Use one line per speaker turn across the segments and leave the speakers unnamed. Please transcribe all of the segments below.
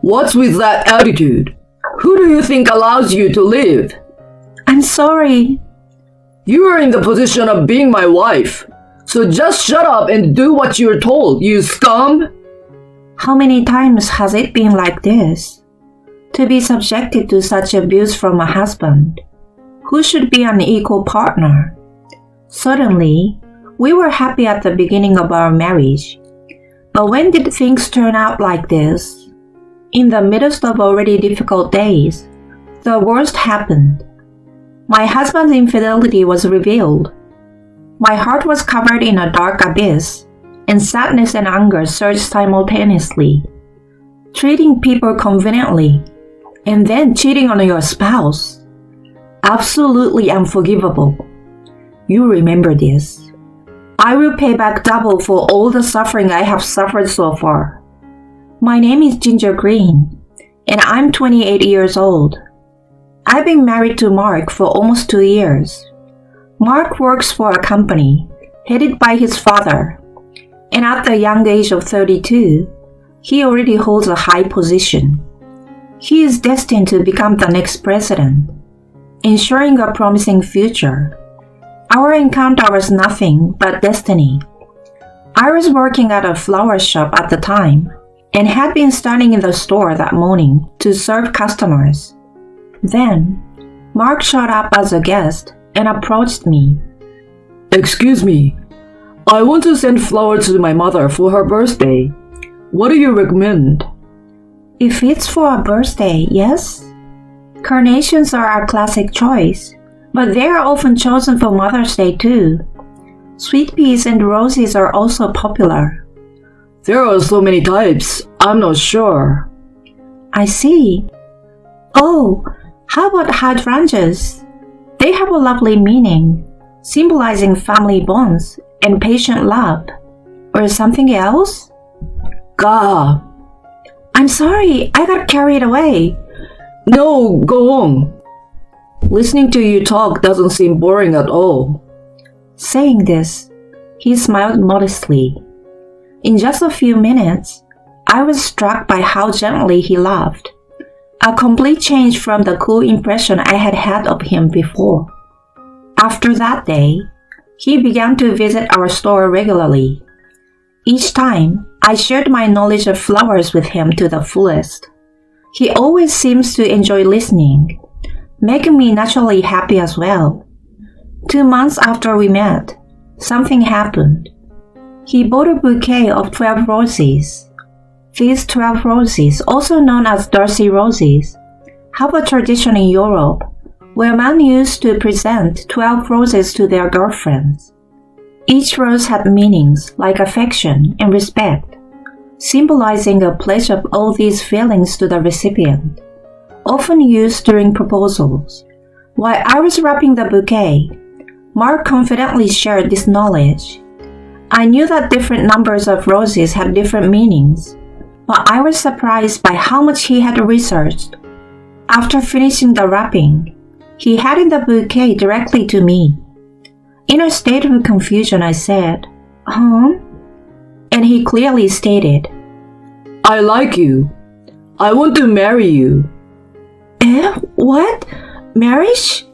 What's with that attitude? Who do you think allows you to live?
I'm sorry.
You are in the position of being my wife. So just shut up and do what you're told, you scum!
How many times has it been like this? To be subjected to such abuse from a husband, who should be an equal partner. Certainly, we were happy at the beginning of our marriage. But when did things turn out like this? In the midst of already difficult days, the worst happened. My husband's infidelity was revealed. My heart was covered in a dark abyss, and sadness and anger surged simultaneously. Treating people conveniently, and then cheating on your spouse. Absolutely unforgivable. You remember this. I will pay back double for all the suffering I have suffered so far. My name is Ginger Green, and I'm 28 years old. I've been married to Mark for almost 2 years. Mark works for a company headed by his father, and at the young age of 32, he already holds a high position. He is destined to become the next president, ensuring a promising future. Our encounter was nothing but destiny. I was working at a flower shop at the time and had been standing in the store that morning to serve customers. Then, Mark showed up as a guest and approached me.
Excuse me, I want to send flowers to my mother for her birthday. What do you recommend?
If it's for a birthday, yes. Carnations are a classic choice, but they are often chosen for Mother's Day too. Sweet peas and roses are also popular.
There are so many types, I'm not sure.
I see. Oh, how about hydrangeas? They have a lovely meaning, symbolizing family bonds and patient love. Or something else?
Gah!
I'm sorry, I got carried away.
No, go on. Listening to you talk doesn't seem boring at all.
Saying this, he smiled modestly. In just a few minutes, I was struck by how gently he laughed. A complete change from the cool impression I had had of him before. After that day, he began to visit our store regularly. Each time, I shared my knowledge of flowers with him to the fullest. He always seems to enjoy listening, making me naturally happy as well. 2 months after we met, something happened. He bought a bouquet of 12 roses. These 12 roses, also known as Darcy roses, have a tradition in Europe where men used to present 12 roses to their girlfriends. Each rose had meanings like affection and respect, symbolizing a pledge of all these feelings to the recipient, often used during proposals. While I was wrapping the bouquet, Mark confidently shared this knowledge. I knew that different numbers of roses had different meanings, but I was surprised by how much he had researched. After finishing the wrapping, he handed the bouquet directly to me. In a state of confusion, I said, "Huh?" And he clearly stated,
I like you. I want to marry you.
What? Marriage?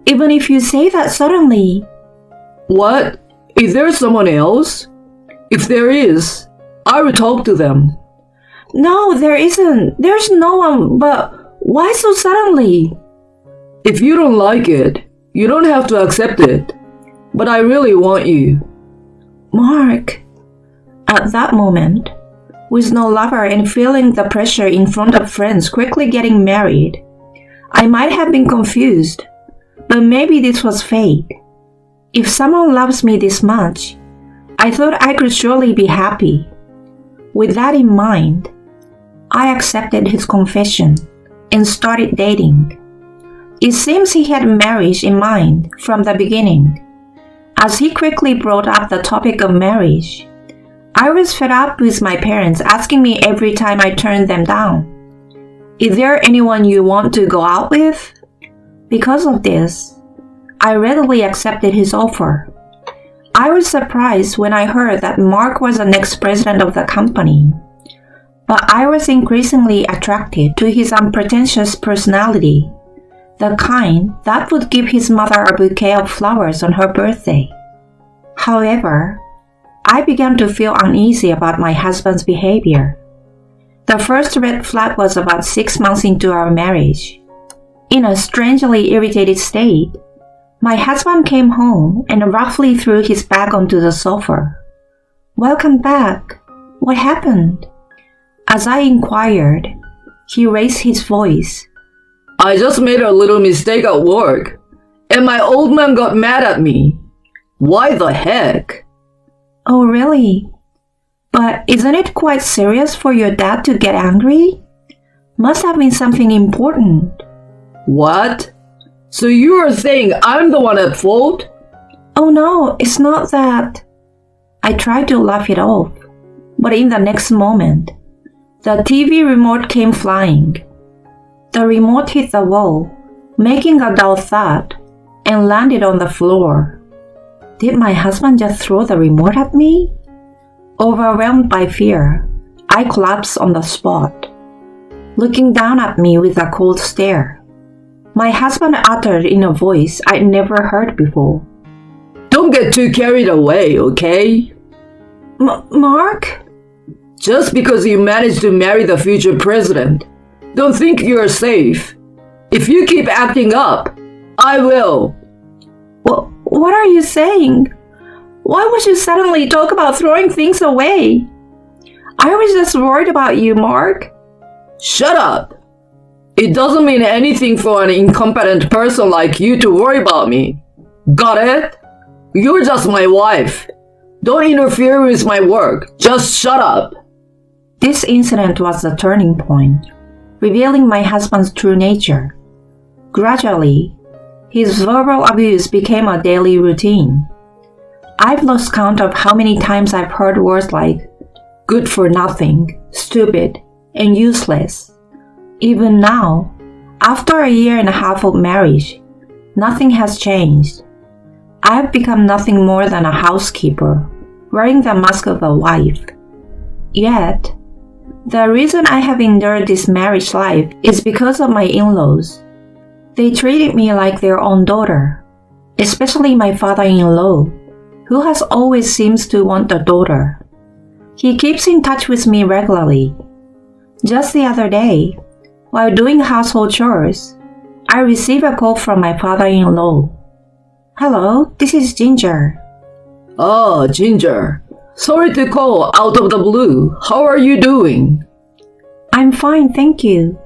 Even if you say that suddenly.
What? Is there someone else? If there is, I will talk to them.
No, there isn't. There's no one, but why so suddenly?
If you don't like it, you don't have to accept it. But I really want you.
Mark. At that moment, with no lover and feeling the pressure in front of friends quickly getting married, I might have been confused, but maybe this was fate. If someone loves me this much, I thought I could surely be happy. With that in mind, I accepted his confession and started dating. It seems he had marriage in mind from the beginning. As he quickly brought up the topic of marriage, I was fed up with my parents asking me every time I turned them down, "Is there anyone you want to go out with?" Because of this, I readily accepted his offer. I was surprised when I heard that Mark was the next president of the company. but I was increasingly attracted to his unpretentious personality, the kind that would give his mother a bouquet of flowers on her birthday. However, I began to feel uneasy about my husband's behavior. The first red flag was about 6 months into our marriage. In a strangely irritated state, my husband came home and roughly threw his bag onto the sofa. "Welcome back. What happened?" As I inquired, he raised his voice.
I just made a little mistake at work, and my old man got mad at me. Why the heck?
"Oh, really? But isn't it quite serious for your dad to get angry? Must have been something important."
What? So you are saying I'm the one at fault?
"Oh no, it's not that." I tried to laugh it off, but in the next moment, the TV remote came flying. The remote hit the wall, making a dull thud, and landed on the floor. Did my husband just throw the remote at me? Overwhelmed by fear, I collapsed on the spot, looking down at me with a cold stare. My husband uttered in a voice I'd never heard before.
Don't get too carried away, okay?
Mark?
Just because you managed to marry the future president, don't think you're safe. If you keep acting up, I will.
What are you saying? Why would you suddenly talk about throwing things away? I was just worried about you, Mark.
Shut up. It doesn't mean anything for an incompetent person like you to worry about me. Got it? You're just my wife. Don't interfere with my work. Just shut up.
This incident was the turning point, revealing my husband's true nature. Gradually, his verbal abuse became a daily routine. I've lost count of how many times I've heard words like good for nothing, stupid, and useless. Even now, after a year and a half of marriage, nothing has changed. I've become nothing more than a housekeeper, wearing the mask of a wife. Yet, the reason I have endured this marriage life is because of my in-laws. They treated me like their own daughter, especially my father-in-law, who has always seems to want a daughter. He keeps in touch with me regularly. Just the other day, while doing household chores, I received a call from my father-in-law. "Hello, this is Ginger."
Oh, Ginger. Sorry to call out of the blue. How are you doing?
"I'm fine, thank you.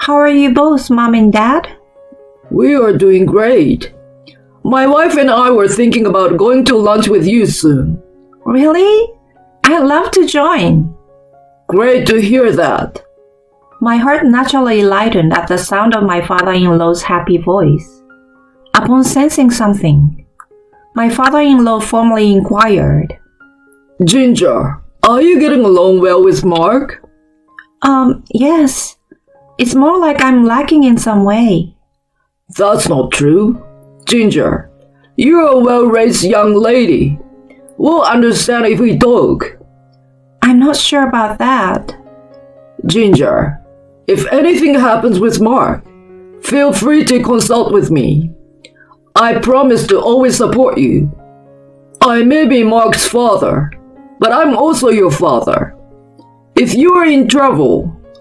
How are you both, Mom and Dad?"
We are doing great. My wife and I were thinking about going to lunch with you soon.
"Really? I'd love to join."
Great to hear that.
My heart naturally lightened at the sound of my father-in-law's happy voice. Upon sensing something, my father-in-law formally inquired,
Ginger, are you getting along well with Mark?
Yes. It's more like I'm lacking in some way."
That's not true. Ginger, you're a well-raised young lady. We'll understand if we talk.
"I'm not sure about that."
Ginger, if anything happens with Mark, feel free to consult with me. I promise to always support you. I may be Mark's father, but I'm also your father. If you are in trouble,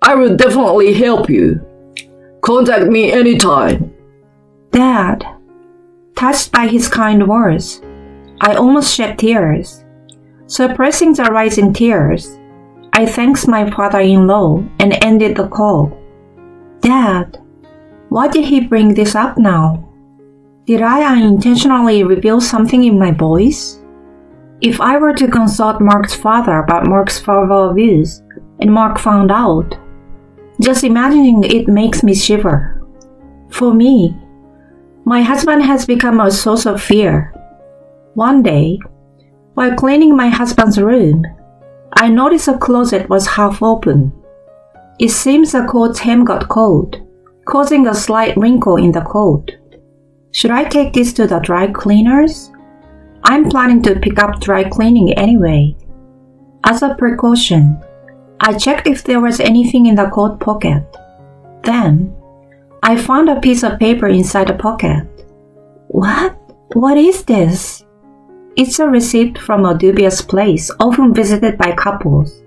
I will definitely help you. Contact me anytime.
"Dad." Touched by his kind words, I almost shed tears. Suppressing the rising tears, I thanked my father-in-law and ended the call. "Dad, why did he bring this up now? Did I unintentionally reveal something in my voice? If I were to consult Mark's father about Mark's verbal abuse, and Mark found out, just imagining it makes me shiver. For me, my husband has become a source of fear. One day, while cleaning my husband's room, I noticed a closet was half open. It seems the coat's hem got caught, causing a slight wrinkle in the coat. Should I take this to the dry cleaners? I'm planning to pick up dry cleaning anyway. As a precaution, I checked if there was anything in the coat pocket. Then, I found a piece of paper inside the pocket. What? What is this? It's a receipt from a dubious place often visited by couples.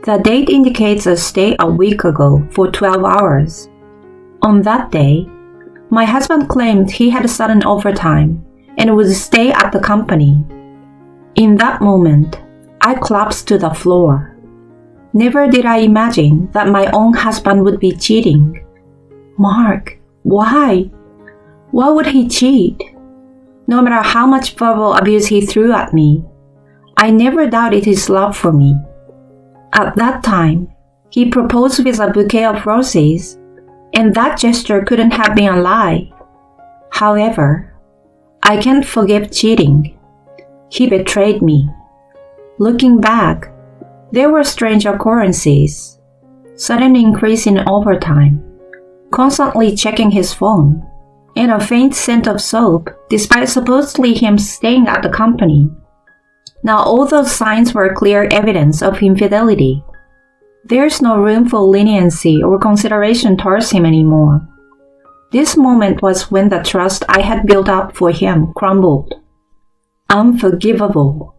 The date indicates a stay a week ago for 12 hours. On that day, my husband claimed he had sudden overtime and would stay at the company. In that moment, I collapsed to the floor. Never did I imagine that my own husband would be cheating. Mark, why? Why would he cheat? No matter how much verbal abuse he threw at me, I never doubted his love for me. At that time, he proposed with a bouquet of roses, and that gesture couldn't have been a lie. However, I can't forgive cheating. He betrayed me. Looking back, there were strange occurrences. Sudden increase in overtime, constantly checking his phone, and a faint scent of soap despite supposedly him staying at the company. Now all those signs were clear evidence of infidelity. There's no room for leniency or consideration towards him anymore. This moment was when the trust I had built up for him crumbled. Unforgivable.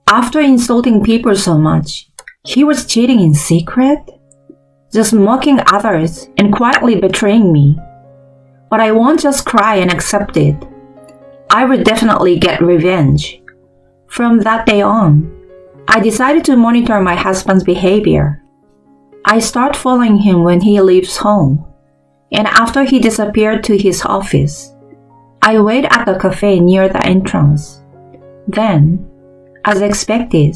After insulting people so much, he was cheating in secret? Just mocking others and quietly betraying me. But I won't just cry and accept it. I would definitely get revenge. From that day on, I decided to monitor my husband's behavior. I start following him when he leaves home, and after he disappeared to his office, I wait at the cafe near the entrance. Then, as expected,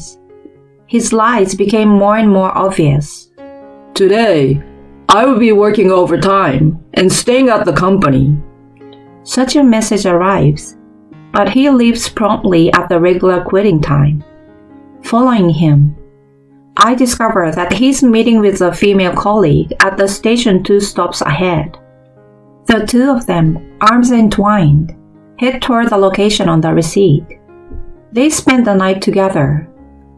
his lies became more and more obvious.
Today, I will be working overtime and staying at the company.
Such a message arrives, but he leaves promptly at the regular quitting time. Following him, I discover that he's meeting with a female colleague at the station 2 stops ahead. The two of them, arms entwined, head toward the location on the receipt. They spent the night together,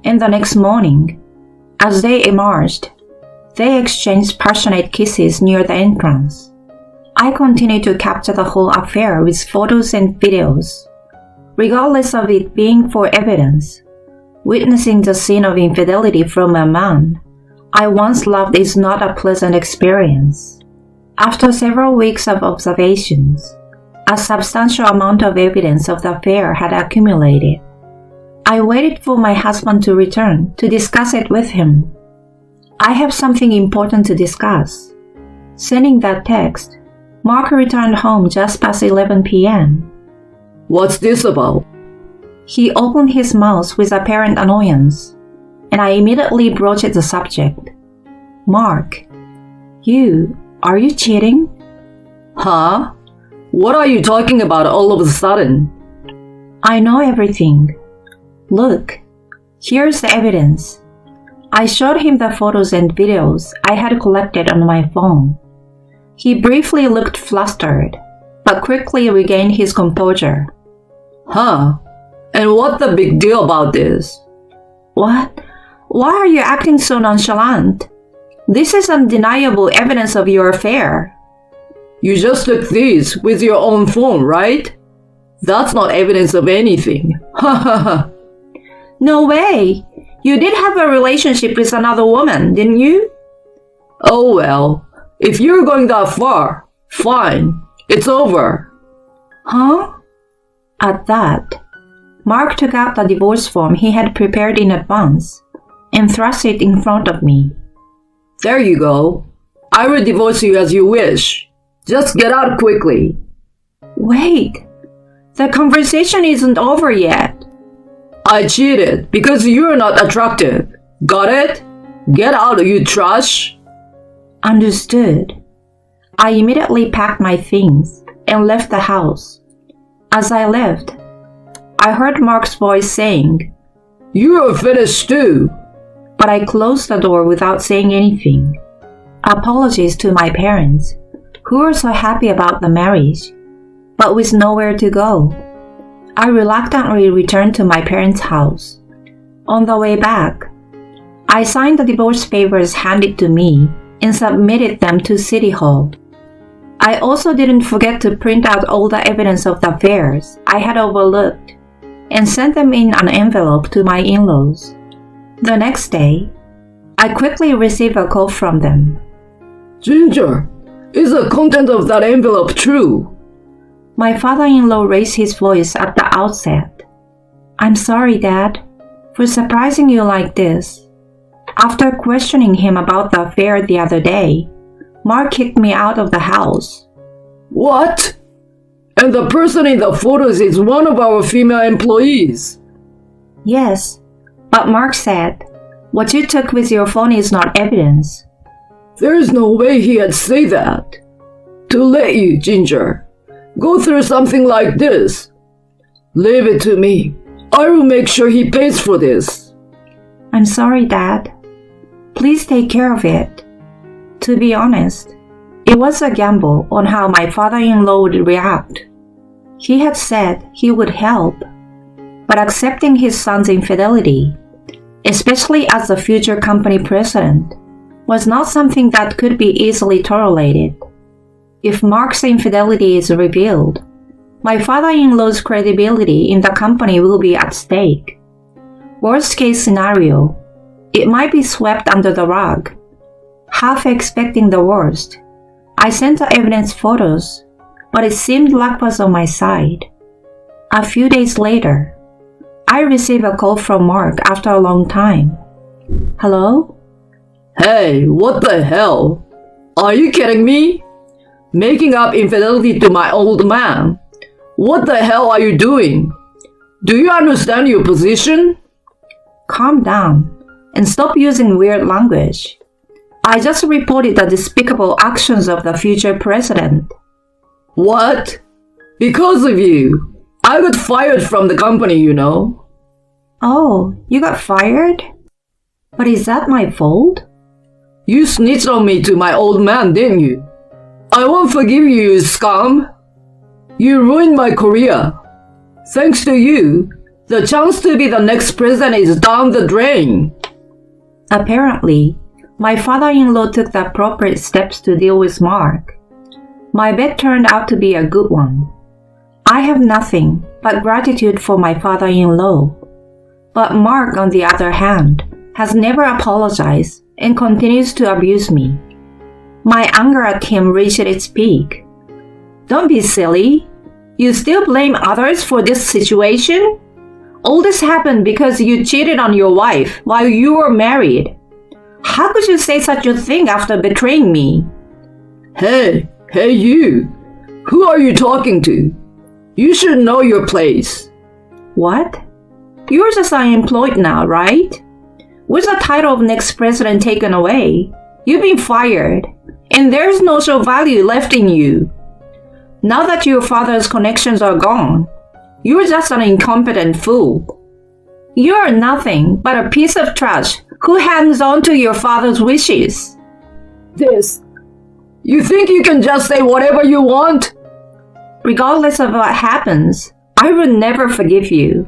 and the next morning, as they emerged, they exchanged passionate kisses near the entrance. I continue to capture the whole affair with photos and videos. Regardless of it being for evidence, witnessing the scene of infidelity from a man I once loved is not a pleasant experience. After several weeks of observations, a substantial amount of evidence of the affair had accumulated. I waited for my husband to return to discuss it with him. I have something important to discuss. Sending that text, Mark returned home just past 11 p.m.
What's this about?
He opened his mouth with apparent annoyance, and I immediately broached the subject. Mark, are you cheating?
Huh? What are you talking about all of a sudden?
I know everything. Look, here's the evidence. I showed him the photos and videos I had collected on my phone. He briefly looked flustered, but quickly regained his composure.
Huh? And what the big deal about this?
What? Why are you acting so nonchalant? This is undeniable evidence of your affair.
You just took these with your own phone, right? That's not evidence of anything. Ha ha ha.
No way! You did have a relationship with another woman, didn't you?
Oh well, if you're going that far, fine, it's over.
Huh? At that, Mark took out the divorce form he had prepared in advance and thrust it in front of me.
There you go. I will divorce you as you wish. Just get out quickly.
Wait, the conversation isn't over yet.
I cheated because you're not attractive. Got it? Get out, you trash.
Understood. I immediately packed my things and left the house. As I left, I heard Mark's voice saying,
You're finished too.
But I closed the door without saying anything. Apologies to my parents, who were so happy about the marriage, but with nowhere to go. I reluctantly returned to my parents' house. On the way back, I signed the divorce papers handed to me and submitted them to City Hall. I also didn't forget to print out all the evidence of the affairs I had overlooked and sent them in an envelope to my in-laws. The next day, I quickly received a call from them.
Ginger, is the content of that envelope true?
My father-in-law raised his voice at the outset. I'm sorry, Dad, for surprising you like this. After questioning him about the affair the other day, Mark kicked me out of the house.
What? And the person in the photos is one of our female employees.
Yes, but Mark said, what you took with your phone is not evidence.
There's no way he'd say that. To let you, Ginger, go through something like this. Leave it to me. I will make sure he pays for this.
I'm sorry, Dad. Please take care of it. To be honest, it was a gamble on how my father-in-law would react. He had said he would help, but accepting his son's infidelity, especially as the future company president, was not something that could be easily tolerated. If Mark's infidelity is revealed, my father-in-law's credibility in the company will be at stake. Worst case scenario, it might be swept under the rug. Half expecting the worst, I sent the evidence photos, but it seemed luck was on my side. A few days later, I received a call from Mark after a long time. Hello?
Hey, what the hell? Are you kidding me? Making up infidelity to my old man? What the hell are you doing? Do you understand your position?
Calm down and stop using weird language. I just reported the despicable actions of the future president.
What? Because of you, I got fired from the company, you know.
Oh, you got fired? But is that my fault?
You snitched on me to my old man, didn't you? I won't forgive you, you scum. You ruined my career. Thanks to you, the chance to be the next president is down the drain.
Apparently, my father-in-law took the appropriate steps to deal with Mark. My bet turned out to be a good one. I have nothing but gratitude for my father-in-law. But Mark, on the other hand, has never apologized and continues to abuse me. My anger at him reached its peak. Don't be silly. You still blame others for this situation? All this happened because you cheated on your wife while you were married. How could you say such a thing after betraying me?
Hey you! Who are you talking to? You should know your place.
What? You're just unemployed now, right? With the title of next president taken away, you've been fired, and there's no social value left in you. Now that your father's connections are gone, you're just an incompetent fool. You're nothing but a piece of trash who hangs on to your father's wishes.
You think you can just say whatever you want?
Regardless of what happens, I will never forgive you.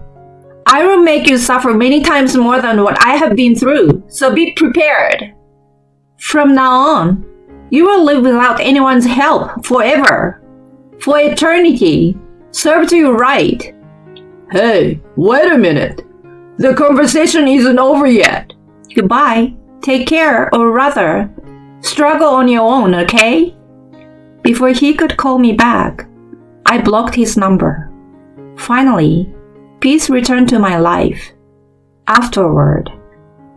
I will make you suffer many times more than what I have been through, so be prepared. From now on, you will live without anyone's help forever. For eternity. Serves you right.
Hey, wait a minute. The conversation isn't over yet.
Goodbye. Take care, or rather, struggle on your own, okay? Before he could call me back, I blocked his number. Finally, peace returned to my life. Afterward,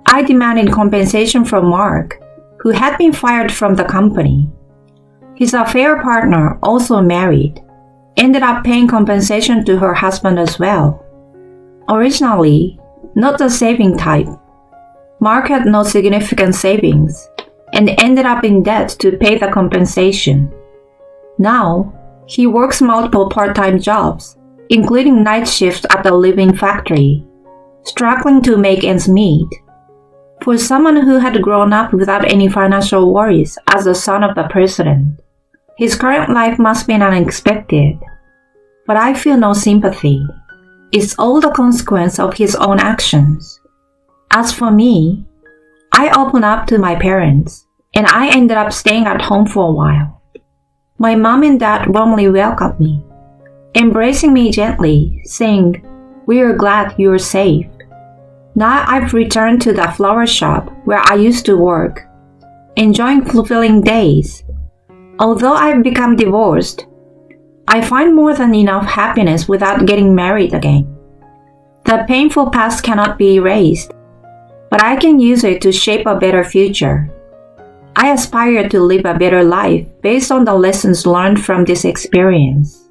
I demanded compensation from Mark, who had been fired from the company. His affair partner, also married, ended up paying compensation to her husband as well. Originally, not the saving type, Mark had no significant savings and ended up in debt to pay the compensation. Now, he works multiple part-time jobs, including night shifts at the living factory, struggling to make ends meet. For someone who had grown up without any financial worries as the son of the president, his current life must be unexpected. But I feel no sympathy. It's all the consequence of his own actions. As for me, I opened up to my parents, and I ended up staying at home for a while. My mom and dad warmly welcomed me, embracing me gently, saying, "We are glad you're safe." Now I've returned to the flower shop where I used to work, enjoying fulfilling days. Although I've become divorced, I find more than enough happiness without getting married again. The painful past cannot be erased, but I can use it to shape a better future. I aspire to live a better life based on the lessons learned from this experience.